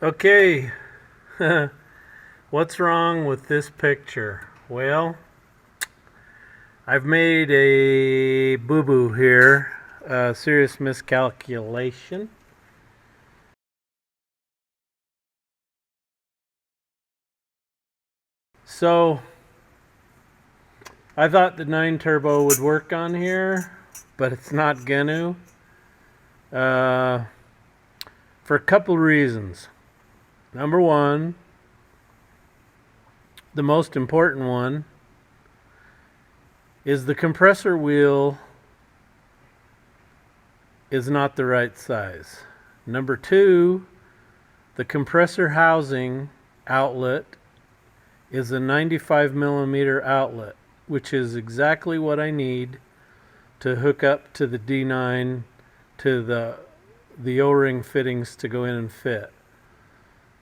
Okay, what's wrong with this picture? Well, I've made a boo-boo here, a serious miscalculation. So, I thought the 9 Turbo would work on here, but it's not gonna. For a couple reasons. Number one, the most important one, is the compressor wheel is not the right size. Number two, the compressor housing outlet is a 95 millimeter outlet, which is exactly what I need to hook up to the D9 to the O-ring fittings to go in and fit.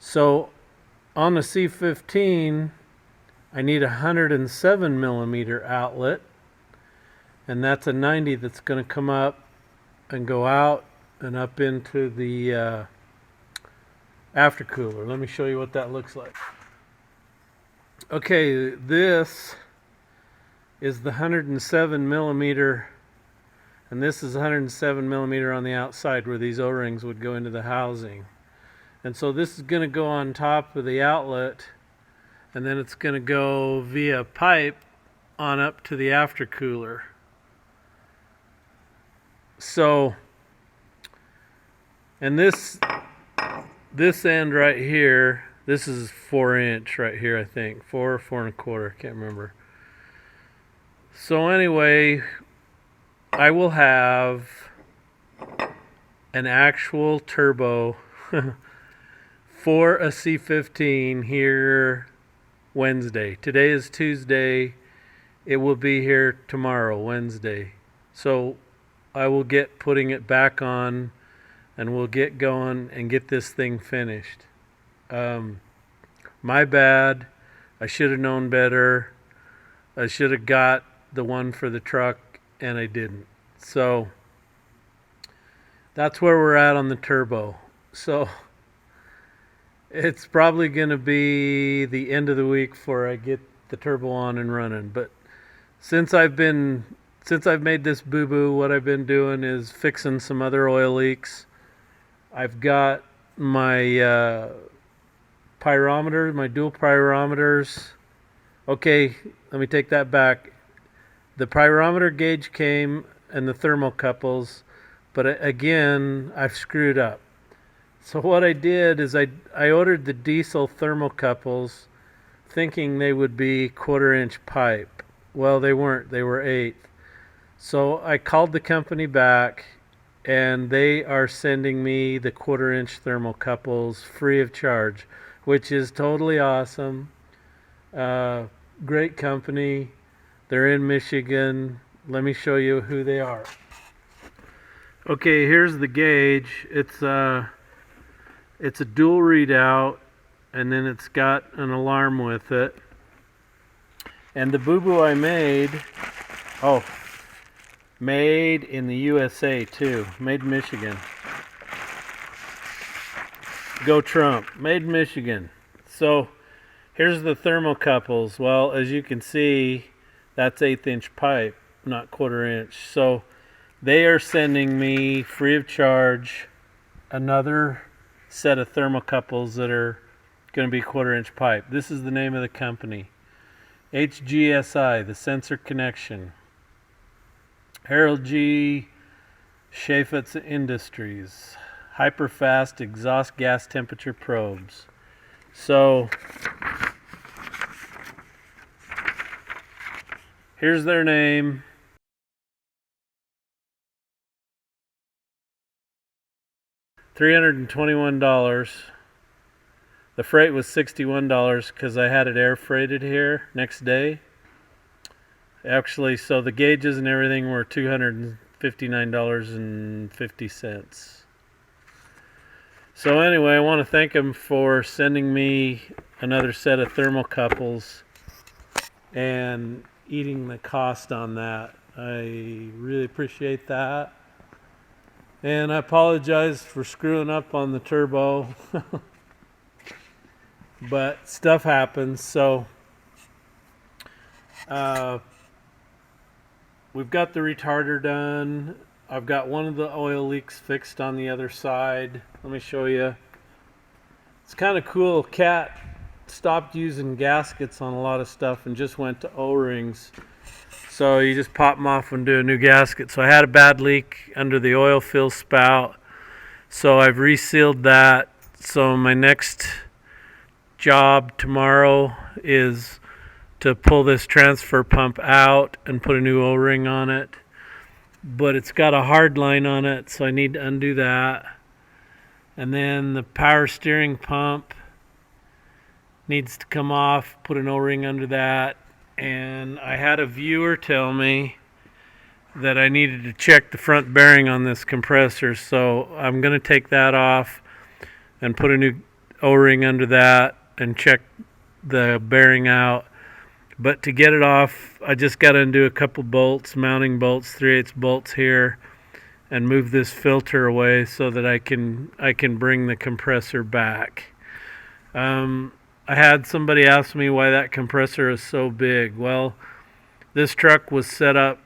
So on the C15, I need a 107 millimeter outlet, and that's a 90 that's going to come up and go out and up into the aftercooler. Let me show you what that looks like. Okay, this is the 107 millimeter, and this is 107 millimeter on the outside where these O-rings would go into the housing. And so this is going to go on top of the outlet, and then it's going to go via pipe on up to the aftercooler. So, and this end right here, this is 4-inch right here, I think. 4 or 4 1/4, can't remember. So anyway, I will have an actual turbo for a C15 here Wednesday. Today is Tuesday. It will be here tomorrow, Wednesday. So I will get putting it back on, and we'll get going and get this thing finished. My bad. I should have known better. I should have got the one for the truck, and I didn't. So that's where we're at on the turbo. So it's probably going to be the end of the week before I get the turbo on and running. But since I've made this boo-boo, what I've been doing is fixing some other oil leaks. I've got my pyrometer, my dual pyrometers. Okay, let me take that back. The pyrometer gauge came and the thermocouples, but again, I've screwed up. So what I did is I ordered the diesel thermocouples thinking they would be 1/4-inch pipe. Well, they weren't. They were 1/8. So I called the company back, and they are sending me the 1/4-inch thermocouples free of charge, which is totally awesome. Great company. They're in Michigan. Let me show you who they are. Okay, here's the gauge. It's a dual readout, and then it's got an alarm with it. And the boo-boo I made, made in the USA too. Made in Michigan. Go Trump. Made in Michigan. So here's the thermocouples. Well, as you can see, that's 1/8-inch pipe, not 1/4-inch. So they are sending me free of charge another set of thermocouples that are going to be 1/4-inch pipe. This is the name of the company. HGSI, the sensor connection. Harold G. Chaffetz Industries. Hyperfast exhaust gas temperature probes. So here's their name. $321. The freight was $61 because I had it air freighted here next day. Actually, so the gauges and everything were $259.50. So anyway, I want to thank them for sending me another set of thermocouples and eating the cost on that. I really appreciate that. And I apologize for screwing up on the turbo. but stuff happens. So we've got the retarder done. I've got one of the oil leaks fixed on the other side. Let me show you. It's kind of cool. Cat stopped using gaskets on a lot of stuff and just went to O-rings. So you just pop them off and do a new gasket. So I had a bad leak under the oil fill spout. So I've resealed that. So my next job tomorrow is to pull this transfer pump out and put a new O-ring on it. But it's got a hard line on it, so I need to undo that. And then the power steering pump needs to come off, put an O-ring under that. And I had a viewer tell me that I needed to check the front bearing on this compressor, so I'm going to take that off and put a new O-ring under that and check the bearing out. But to get it off, I just got to undo a couple bolts, mounting bolts, 3/8 bolts here, and move this filter away so that I can bring the compressor back. I had somebody ask me why that compressor is so big. Well, this truck was set up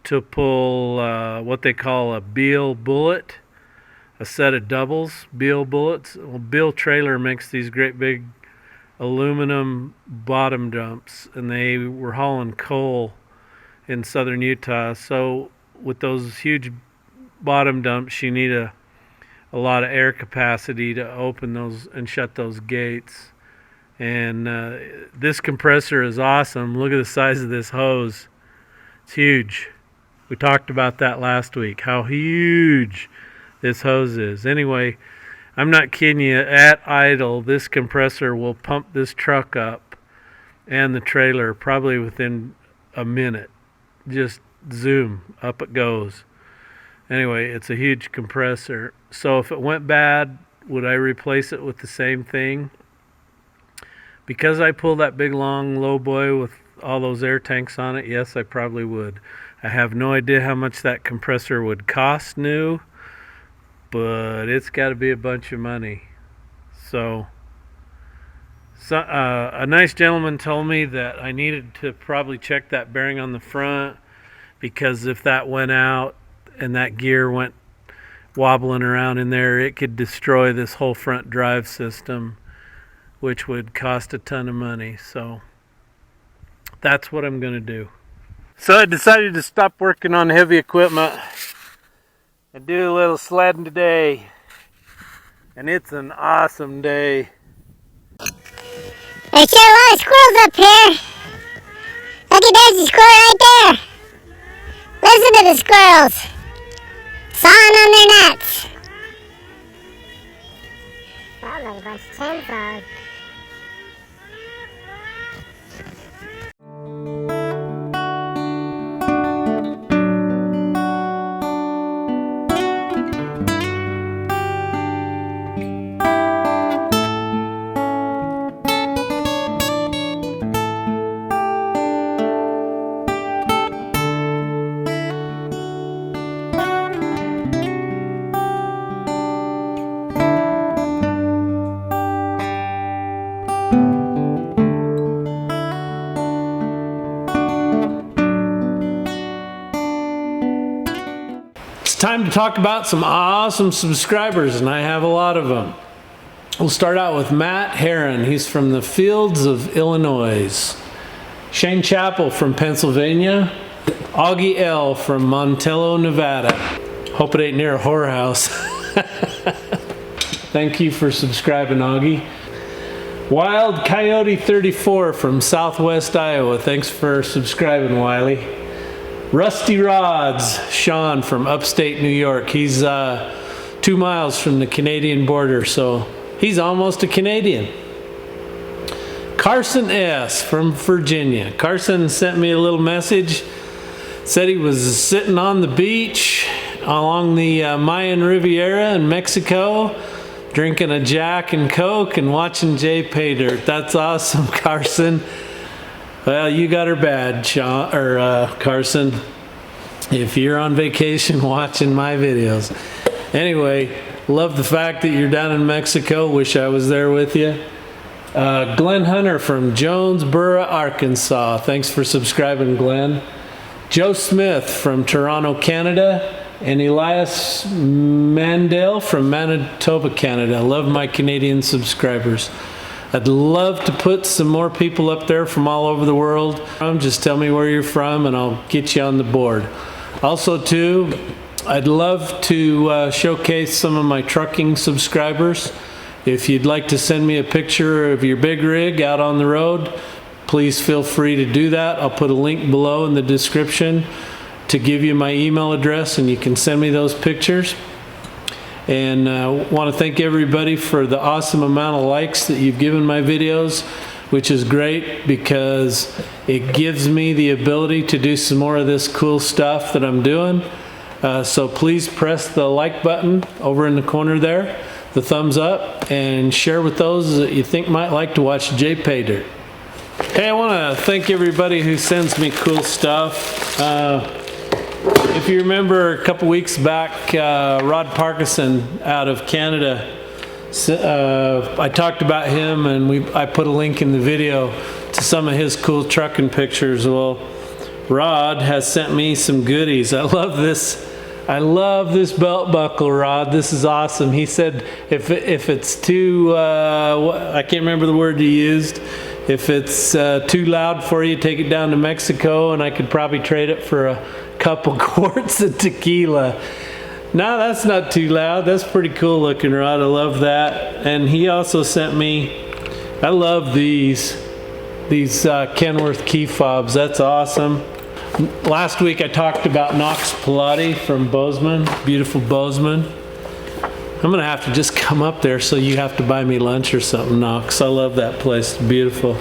to pull what they call a Beal bullet, a set of doubles, Beal bullets. Well, Beal Trailer makes these great big aluminum bottom dumps, and they were hauling coal in southern Utah. So with those huge bottom dumps, you need a lot of air capacity to open those and shut those gates. And this compressor is awesome. Look at the size of this hose. It's huge. We talked about that last week, how huge this hose is. Anyway, I'm not kidding you. At idle, this compressor will pump this truck up and the trailer probably within a minute. Just zoom, up it goes. Anyway, it's a huge compressor. So if it went bad, would I replace it with the same thing? Because I pulled that big long low boy with all those air tanks on it, yes, I probably would. I have no idea how much that compressor would cost new, but it's got to be a bunch of money. So a nice gentleman told me that I needed to probably check that bearing on the front, because if that went out and that gear went wobbling around in there, it could destroy this whole front drive system, which would cost a ton of money. So that's what I'm going to do. So I decided to stop working on heavy equipment and do a little sledding today. And it's an awesome day. There's still a lot of squirrels up here. Look at, there's a squirrel right there. Listen to the squirrels sawing on their nuts. Sounds like a bunch of chainsaws. Time to talk about some awesome subscribers, and I have a lot of them. We'll start out with Matt Heron. He's from the fields of Illinois. Shane Chappell from Pennsylvania. Augie L from Montello, Nevada. Hope it ain't near a whorehouse. Thank you for subscribing, Augie. Wild Coyote 34 from Southwest Iowa. Thanks for subscribing, Wiley. Rusty Rods, Sean from upstate New York. He's 2 miles from the Canadian border, so he's almost a Canadian. Carson S. from Virginia. Carson sent me a little message. Said he was sitting on the beach along the Mayan Riviera in Mexico, drinking a Jack and Coke and watching Jpaydirt. That's awesome, Carson. Well, you got her bad, Carson, if you're on vacation watching my videos. Anyway, love the fact that you're down in Mexico. Wish I was there with you. Glenn Hunter from Jonesboro, Arkansas. Thanks for subscribing, Glenn. Joe Smith from Toronto, Canada. And Elias Mandel from Manitoba, Canada. I love my Canadian subscribers. I'd love to put some more people up there from all over the world. Just tell me where you're from and I'll get you on the board. Also too, I'd love to showcase some of my trucking subscribers. If you'd like to send me a picture of your big rig out on the road, please feel free to do that. I'll put a link below in the description to give you my email address and you can send me those pictures. And I want to thank everybody for the awesome amount of likes that you've given my videos, which is great because it gives me the ability to do some more of this cool stuff that I'm doing. So please press the like button over in the corner there, the thumbs up, and share with those that you think might like to watch Jpaydirt. Hey, I want to thank everybody who sends me cool stuff. If you remember a couple weeks back, Rod Parkinson out of Canada, I talked about him and I put a link in the video to some of his cool trucking pictures. Well, Rod has sent me some goodies. I love this belt buckle, Rod. This is awesome. He said if it's too, I can't remember the word he used. If it's too loud for you, take it down to Mexico and I could probably trade it for a couple quarts of tequila. No, that's not too loud. That's pretty cool looking, Rod. I love that. And he also sent me, I love these Kenworth key fobs. That's awesome. Last week I talked about Knox Pilati from Bozeman, beautiful Bozeman. I'm gonna have to just come up there so you have to buy me lunch or something, Knox. I love that place, it's beautiful.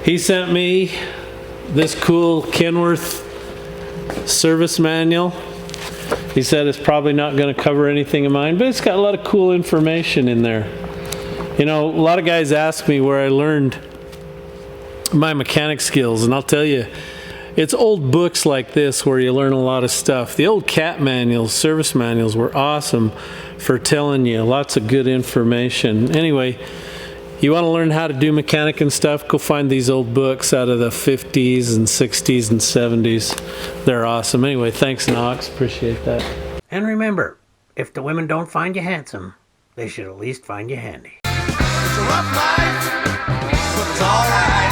He sent me this cool Kenworth service manual. He said it's probably not going to cover anything of mine, but it's got a lot of cool information in there. You know, a lot of guys ask me where I learned my mechanic skills, and I'll tell you, it's old books like this where you learn a lot of stuff. The old CAT manuals, service manuals, were awesome for telling you lots of good information. Anyway, you want to learn how to do mechanic and stuff, go find these old books out of the 50s and 60s and 70s. They're awesome. Anyway, thanks, Knox. Appreciate that. And remember, if the women don't find you handsome, they should at least find you handy. It's a rough life, but it's alright.